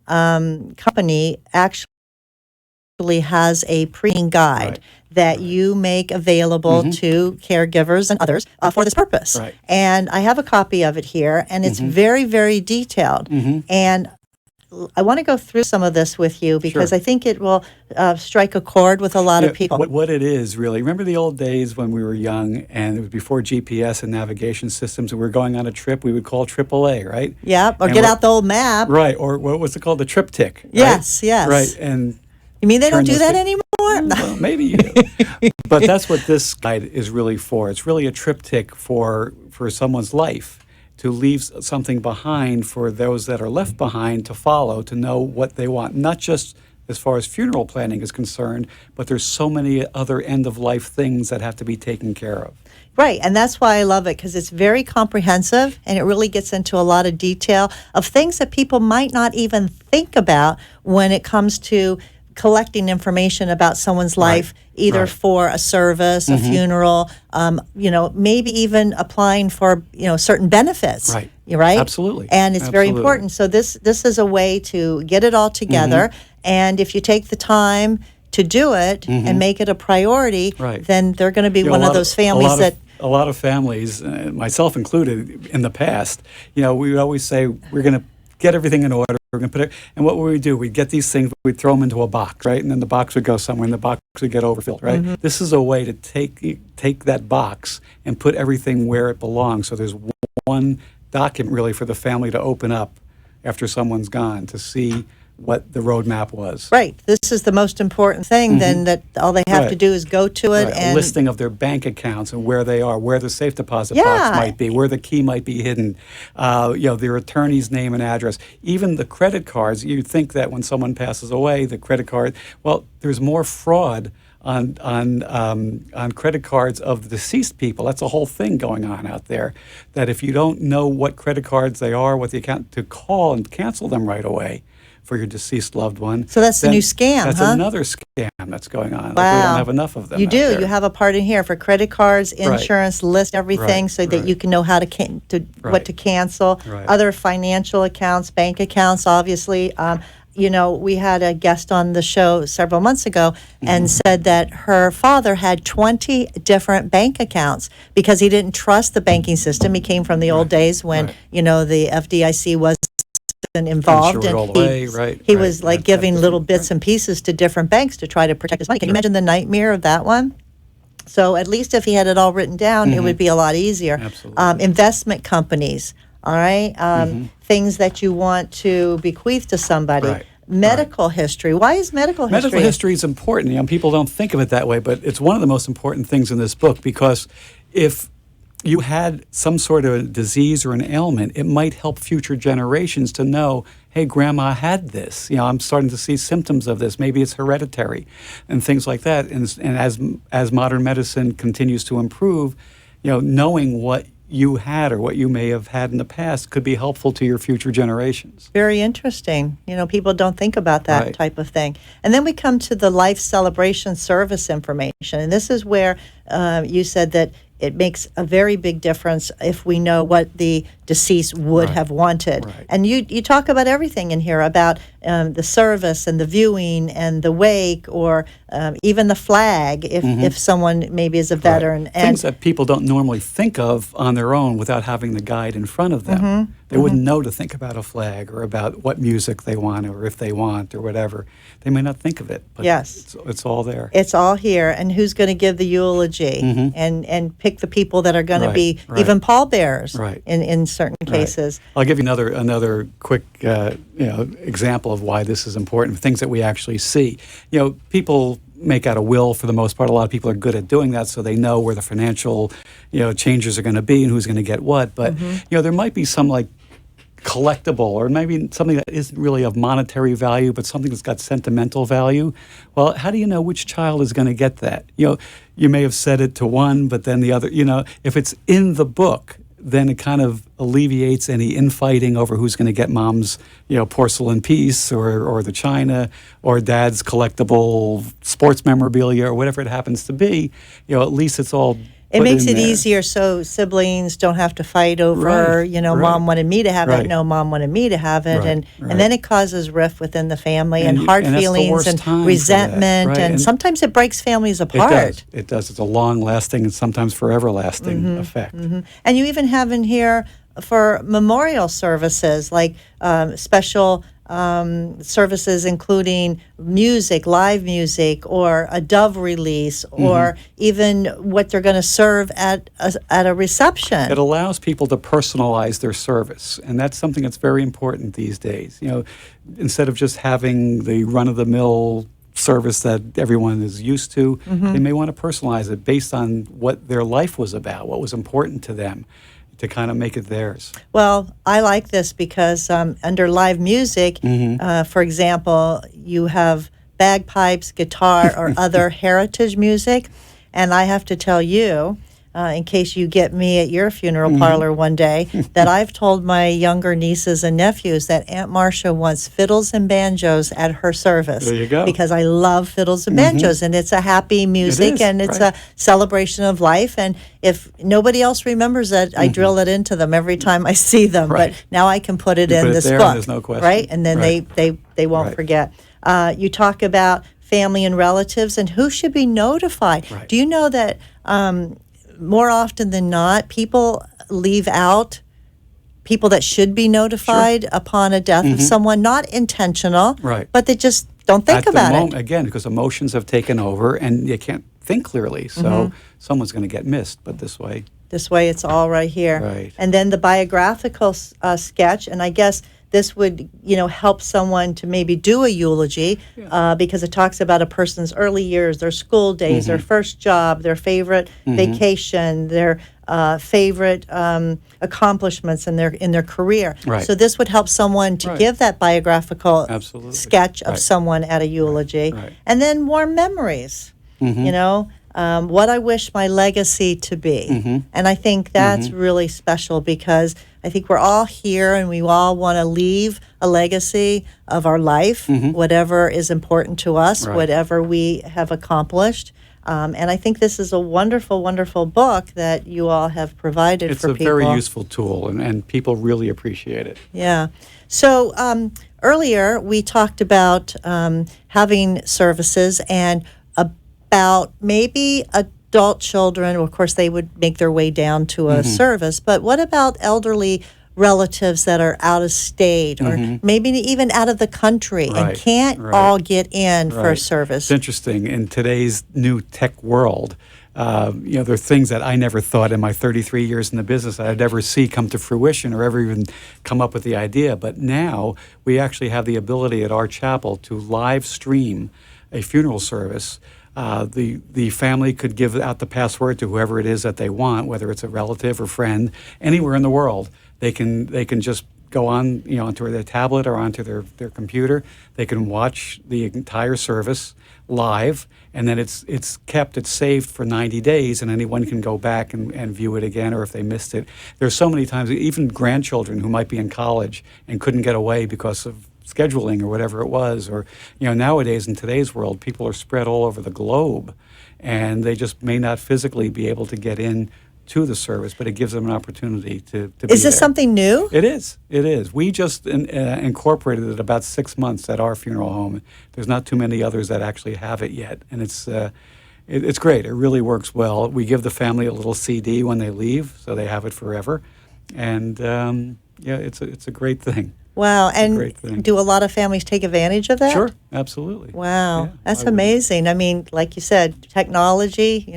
company actually has a pre-planning guide that you make available to caregivers and others for this purpose. Right. And I have a copy of it here, and it's very, very detailed. And I want to go through some of this with you because I think it will strike a chord with a lot of people. What it is, really, remember the old days when we were young and it was before GPS and navigation systems and we were going on a trip, we would call AAA, right? Yeah, or get out the old map. Right, or what was it called? The triptych. Right? Yes. Right, and you mean they don't do that anymore? Well, maybe you do. But that's what this guide is really for. It's really a triptych for someone's life, to leave something behind for those that are left behind to follow, to know what they want. Not just as far as funeral planning is concerned, but there's so many other end-of-life things that have to be taken care of. Right, and that's why I love it, because it's very comprehensive, and it really gets into a lot of detail of things that people might not even think about when it comes to collecting information about someone's life, either for a service, a funeral, maybe even applying for, certain benefits. Right? Absolutely. And it's very important. So this is a way to get it all together. And if you take the time to do it and make it a priority, then they're going to be one of those families that... A lot of families, myself included, in the past, we would always say, we're going to get everything in order. We're going to put it, and what would we do? We'd get these things, we'd throw them into a box, right? And then the box would go somewhere, and the box would get overfilled, right? This is a way to take that box and put everything where it belongs. So there's one document really for the family to open up after someone's gone to see what the roadmap was. Right. This is the most important thing. Then that all they have to do is go to it Right. and A listing of their bank accounts and where they are, where the safe deposit Yeah. box might be, where the key might be hidden, their attorney's name and address, even the credit cards. You think that when someone passes away, the credit card. Well, there's more fraud on credit cards of the deceased people. That's a whole thing going on out there. That if you don't know what credit cards they are, what the account to call and cancel them right away for your deceased loved one. So that's the then new scam, That's huh? another scam that's going on. Like, we Wow. don't have enough of them. You out do. there. You have a part in here for credit cards, insurance, list everything Right. so that Right. you can know how to what Right. to cancel. Right. Other financial accounts, bank accounts, obviously. We had a guest on the show several months ago and said that her father had 20 different bank accounts because he didn't trust the banking system. He came from the old days when, the FDIC wasn't involved, Insured all and the way, right, he right. was like That giving doesn't- little bits and pieces to different banks to try to protect his money. Can you imagine the nightmare of that one? So at least if he had it all written down, it would be a lot easier. Absolutely. Investment companies, all right, things that you want to bequeath to somebody. Right. Medical history. Why is medical history? Medical history is important. People don't think of it that way, but it's one of the most important things in this book because if you had some sort of a disease or an ailment, it might help future generations to know, hey, grandma had this. I'm starting to see symptoms of this. Maybe it's hereditary and things like that. And as modern medicine continues to improve, knowing what you had or what you may have had in the past could be helpful to your future generations. Very interesting. People don't think about that Right. type of thing. And then we come to the life celebration service information. And this is where you said that it makes a very big difference if we know what the deceased would have wanted. Right. And you talk about everything in here about the service and the viewing and the wake or even the flag if someone maybe is a veteran. Right. And Things that people don't normally think of on their own without having the guide in front of them. They wouldn't know to think about a flag or about what music they want or if they want or whatever. They may not think of it, but Yes. it's all there. it's all here, and who's going to give the eulogy, and pick the people that are going to Right, be right. even pallbearers Right. in certain Right. cases. I'll give you another quick example of why this is important. Things that we actually see. People make out a will for the most part. A lot of people are good at doing that, so they know where the financial changes are going to be and who's going to get what. But there might be some like collectible or maybe something that isn't really of monetary value, but something that's got sentimental value. Well, how do you know which child is going to get that? You may have said it to one, but then the other. If it's in the book, then it kind of alleviates any infighting over who's going to get mom's, porcelain piece or the china or dad's collectible sports memorabilia or whatever it happens to be. At least it's all. It put makes in it there. easier so siblings don't have to fight over, Right, right, mom wanted me to have it, right. no, mom wanted me to have it. Right, And right. then it causes rift within the family and And hard that's the feelings worst and time for that, resentment. right, And and- sometimes it breaks families It apart. does. It does. It's a long-lasting and sometimes forever-lasting effect. And you even have in here for memorial services, like special services including music, live music, or a dove release, or even what they're going to serve at a reception. It allows people to personalize their service, and that's something that's very important these days. Instead of just having the run-of-the-mill service that everyone is used to, they may want to personalize it based on what their life was about, what was important to them, to kind of make it theirs. Well, I like this because under live music, for example, you have bagpipes, guitar, or other heritage music. And I have to tell you, in case you get me at your funeral parlor one day, that I've told my younger nieces and nephews that Aunt Marcia wants fiddles and banjos at her service. There you go. Because I love fiddles and banjos, and it's a happy music, is, and it's right. a celebration of life. And if nobody else remembers it, I drill it into them every time I see them. Right. But now I can put it You in put it this there, book, and there's no question. right? And then Right. they won't Right. forget. You talk about family and relatives and who should be notified. Right. Do you know that more often than not, people leave out people that should be notified upon a death of someone, not intentional, Right. but they just don't think At the about moment, it. again, because emotions have taken over and you can't think clearly, so someone's going to get missed. But this way, This way, it's all right here. Right. And then the biographical sketch, and I guess this would, help someone to maybe do a eulogy because it talks about a person's early years, their school days, their first job, their favorite vacation, their favorite accomplishments in their career. Right. So this would help someone to give that biographical Absolutely. sketch of someone at a eulogy. Right. And then more memories, what I wish my legacy to be. And I think that's really special because I think we're all here and we all want to leave a legacy of our life, whatever is important to us, whatever we have accomplished. And I think this is a wonderful, wonderful book that you all have provided for people. It's a very useful tool, and people really appreciate it. Yeah. So earlier we talked about having services and about maybe adult children. Of course, they would make their way down to a service. But what about elderly relatives that are out of state or maybe even out of the country and can't all get in for a service? It's interesting. In today's new tech world, there are things that I never thought in my 33 years in the business I'd ever see come to fruition or ever even come up with the idea. But now we actually have the ability at our chapel to live stream a funeral service. The family could give out the password to whoever it is that they want, whether it's a relative or friend, anywhere in the world. They can just go on, onto their tablet or onto their computer. They can watch the entire service live, and then it's saved for 90 days, and anyone can go back and view it again, or if they missed it. There's so many times, even grandchildren who might be in college and couldn't get away because of scheduling or whatever it was, or nowadays in today's world, people are spread all over the globe, and they just may not physically be able to get in to the service, but it gives them an opportunity to be Is this there. something new? It is. We just incorporated it about 6 months at our funeral home. There's not too many others that actually have it yet, and it's great. It really works well. We give the family a little CD when they leave, so they have it forever, and it's a great thing. Wow, It's a and great thing. do a lot of families take advantage of that? Sure, absolutely. Wow, Yeah, that's I would. amazing. I mean, like you said, technology,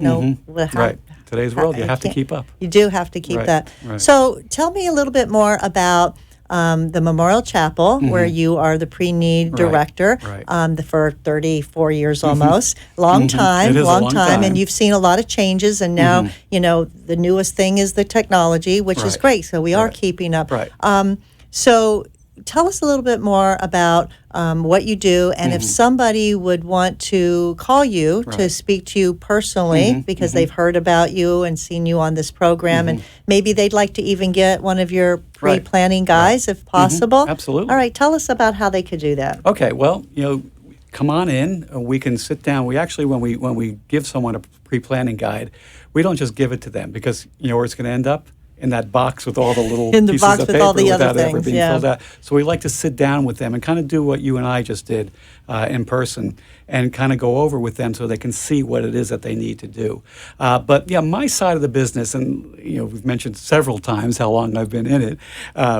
Right. Today's world, you have to keep up. You do have to keep Right, that. right. So tell me a little bit more about the Memorial Chapel, where you are the pre-need director right. for 34 years almost. Long time, It is a long time. and you've seen a lot of changes, and now, the newest thing is the technology, which is Right. great, so we are Right. keeping up. Right. So tell us a little bit more about what you do, and if somebody would want to call you to Right. speak to you personally because they've heard about you and seen you on this program, and maybe they'd like to even get one of your Right. pre-planning guys if possible. Absolutely. All right, tell us about how they could do that. Okay, well, come on in. We can sit down. We actually, when we give someone a pre-planning guide, we don't just give it to them because where it's going to end up? In that box with all the little In the pieces box of with paper all the other without ever things, being yeah. filled out. So we like to sit down with them and kind of do what you and I just did in person and kind of go over with them so they can see what it is that they need to do. But my side of the business, and we've mentioned several times how long I've been in it,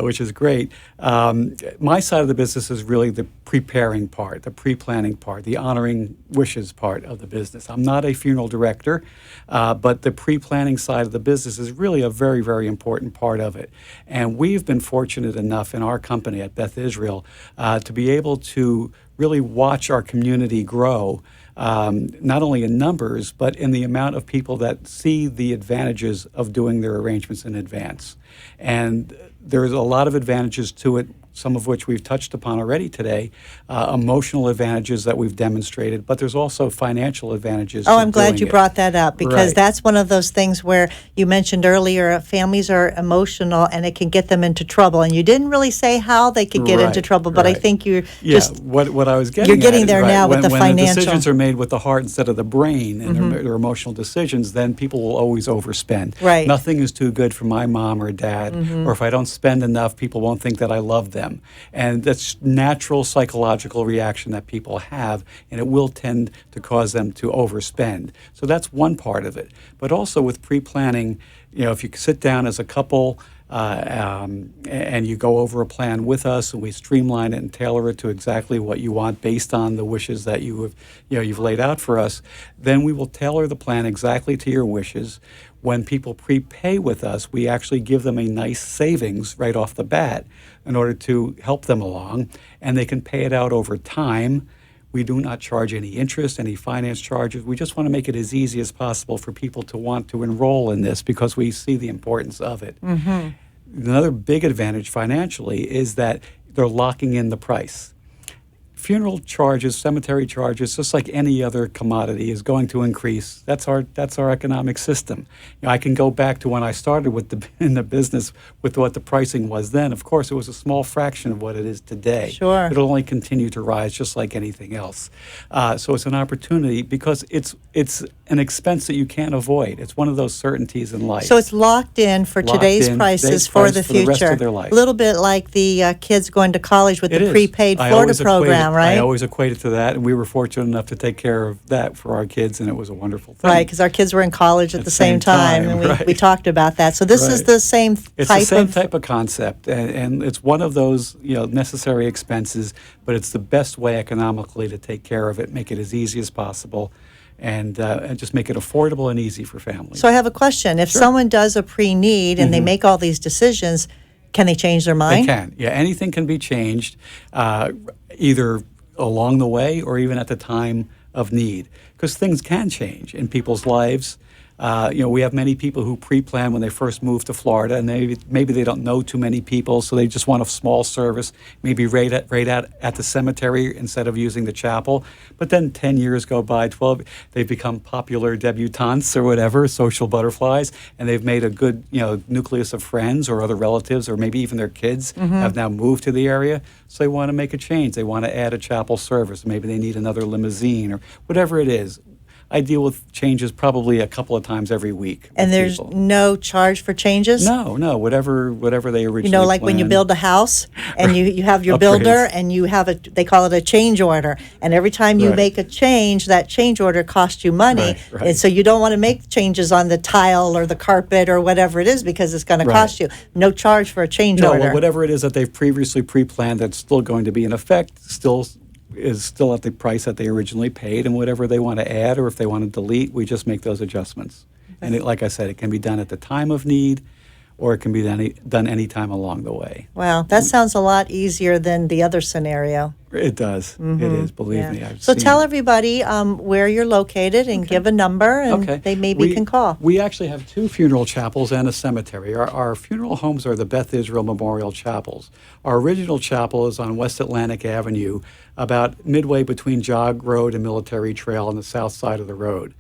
which is great. My side of the business is really the preparing part, the pre-planning part, the honoring wishes part of the business. I'm not a funeral director, but the pre-planning side of the business is really a very, very important part of it. And we've been fortunate enough in our company at Beth Israel to be able to really watch our community grow, not only in numbers, but in the amount of people that see the advantages of doing their arrangements in advance. And there's a lot of advantages to it, some of which we've touched upon already today, emotional advantages that we've demonstrated, but there's also financial advantages. Oh, to I'm glad doing you it. brought that up because Right. that's one of those things where you mentioned earlier families are emotional and it can get them into trouble. And you didn't really say how they could get Right, into trouble, but I right. think you Yeah, just what I was getting you're getting at is, there right, now with the when financial. the decisions are made with the heart instead of the brain and they're emotional decisions, then people will always overspend. Right. Nothing is too good for my mom or dad, or if I don't spend enough, people won't think that I love them. And that's natural psychological reaction that people have, and it will tend to cause them to overspend. So that's one part of it. But also with pre-planning, if you sit down as a couple, and you go over a plan with us, and we streamline it and tailor it to exactly what you want based on the wishes that you've laid out for us, then we will tailor the plan exactly to your wishes. When people prepay with us, we actually give them a nice savings right off the bat in order to help them along, and they can pay it out over time. We do not charge any interest, any finance charges. We just want to make it as easy as possible for people to want to enroll in this because we see the importance of it. Another big advantage financially is that they're locking in the price. Funeral charges, cemetery charges, just like any other commodity, is going to increase. That's our economic system. I can go back to when I started in the business with what the pricing was then. Of course, it was a small fraction of what it is today. Sure. It'll only continue to rise, just like anything else. So it's an opportunity because it's an expense that you can't avoid. It's one of those certainties in life. So it's locked in for today's prices for the future. For the rest of their life. A little bit like the kids going to college with the prepaid Florida program, right? I always equate it to that, and we were fortunate enough to take care of that for our kids, and it was a wonderful thing. Right, because our kids were in college at the same time, and we talked about that. So this is the same type of concept, and it's one of those necessary expenses, but it's the best way economically to take care of it, make it as easy as possible, and just make it affordable and easy for families. So I have a question. If someone does a pre-need and they make all these decisions, can they change their mind? They can. Yeah, anything can be changed, either along the way or even at the time of need, because things can change in people's lives. We have many people who pre-plan when they first move to Florida, and maybe they don't know too many people, so they just want a small service, maybe right at the cemetery instead of using the chapel. But then 10 years go by, 12, they've become popular debutantes or whatever, social butterflies, and they've made a good nucleus of friends or other relatives, or maybe even their kids have now moved to the area, so they want to make a change. They want to add a chapel service. Maybe they need another limousine or whatever it is. I deal with changes probably a couple of times every week. And there's no charge for changes? No, whatever they originally like when you planned. build a house and you have your builder and you have they call it a change order. And every time you make a change, that change order costs you money. Right. And so you don't want to make changes on the tile or the carpet or whatever it is because it's going to cost you. No charge for a change order. No, whatever it is that they've previously pre-planned that's still going to be in effect is still at the price that they originally paid, and whatever they want to add or if they want to delete, we just make those adjustments. And like I said, it can be done at the time of need, or it can be done any time along the way. Wow, that sounds a lot easier than the other scenario. It does. It is, believe me. So tell everybody where you're located and give a number, and they maybe can call. We actually have 2 funeral chapels and a cemetery. Our funeral homes are the Beth Israel Memorial Chapels. Our original chapel is on West Atlantic Avenue, about midway between Jog Road and Military Trail on the south side of the road.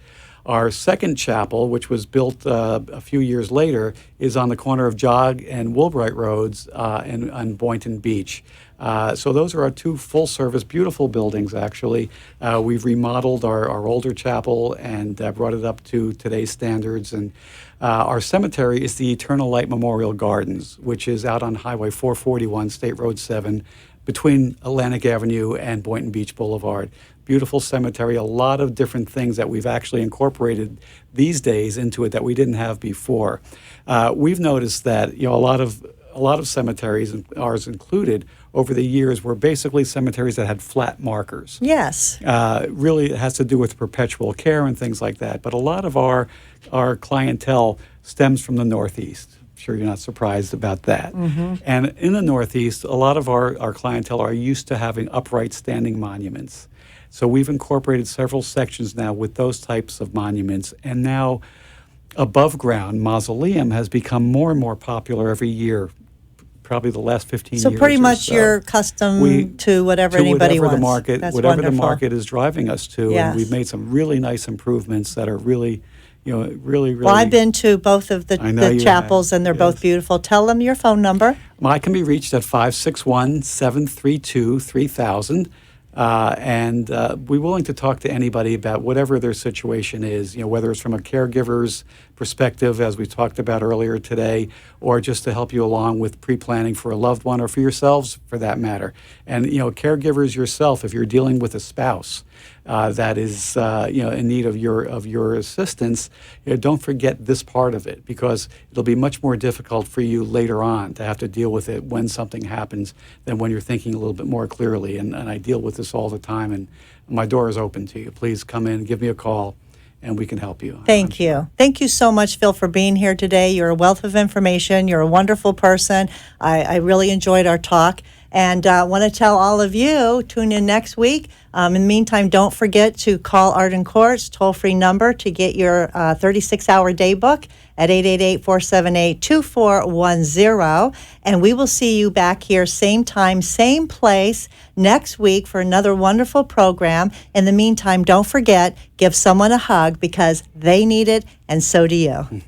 Our second chapel, which was built a few years later, is on the corner of Jog and Woolbright Roads on Boynton Beach. So those are our 2 full-service, beautiful buildings, actually. We've remodeled our older chapel and brought it up to today's standards. And our cemetery is the Eternal Light Memorial Gardens, which is out on Highway 441, State Road 7, between Atlantic Avenue and Boynton Beach Boulevard. Beautiful cemetery, a lot of different things that we've actually incorporated these days into it that we didn't have before. We've noticed that a lot of cemeteries, ours included, over the years were basically cemeteries that had flat markers. Yes. Really, it has to do with perpetual care and things like that. But a lot of our clientele stems from the Northeast. Sure, you're not surprised about that. And in the Northeast, a lot of our clientele are used to having upright standing monuments. So we've incorporated several sections now with those types of monuments, and now above ground mausoleum has become more and more popular every year, probably the last 15 years. So pretty much so. You're custom to whatever anybody wants. Whatever the market is driving us to, Yes. and we've made some really nice improvements that are really, really. Well, I've been to both of the chapels, and they're both beautiful. Tell them your phone number. I can be reached at 561-732-3000. And we're willing to talk to anybody about whatever their situation is, whether it's from a caregiver's perspective, as we talked about earlier today, or just to help you along with pre-planning for a loved one or for yourselves, for that matter. And, caregivers yourself, if you're dealing with a spouse, that is in need of your assistance, don't forget this part of it, because it'll be much more difficult for you later on to have to deal with it when something happens than when you're thinking a little bit more clearly. And I deal with this all the time, and my door is open to you. Please come in, give me a call, and we can help you. Thank you. Thank you so much, Phil, for being here today. You're a wealth of information. You're a wonderful person. I really enjoyed our talk. And I want to tell all of you, tune in next week. In the meantime, don't forget to call Arden Court's toll-free number to get your 36-hour day book at 888-478-2410. And we will see you back here, same time, same place, next week for another wonderful program. In the meantime, don't forget, give someone a hug, because they need it, and so do you.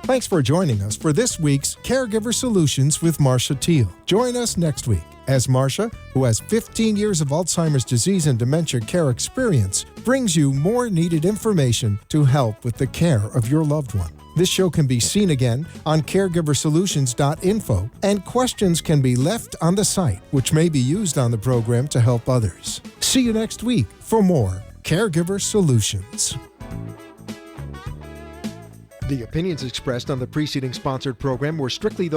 Thanks for joining us for this week's Caregiver Solutions with Marcia Teele. Join us next week as Marcia, who has 15 years of Alzheimer's disease and dementia care experience, brings you more needed information to help with the care of your loved one. This show can be seen again on caregiversolutions.info, and questions can be left on the site, which may be used on the program to help others. See you next week for more Caregiver Solutions. The opinions expressed on the preceding sponsored program were strictly those of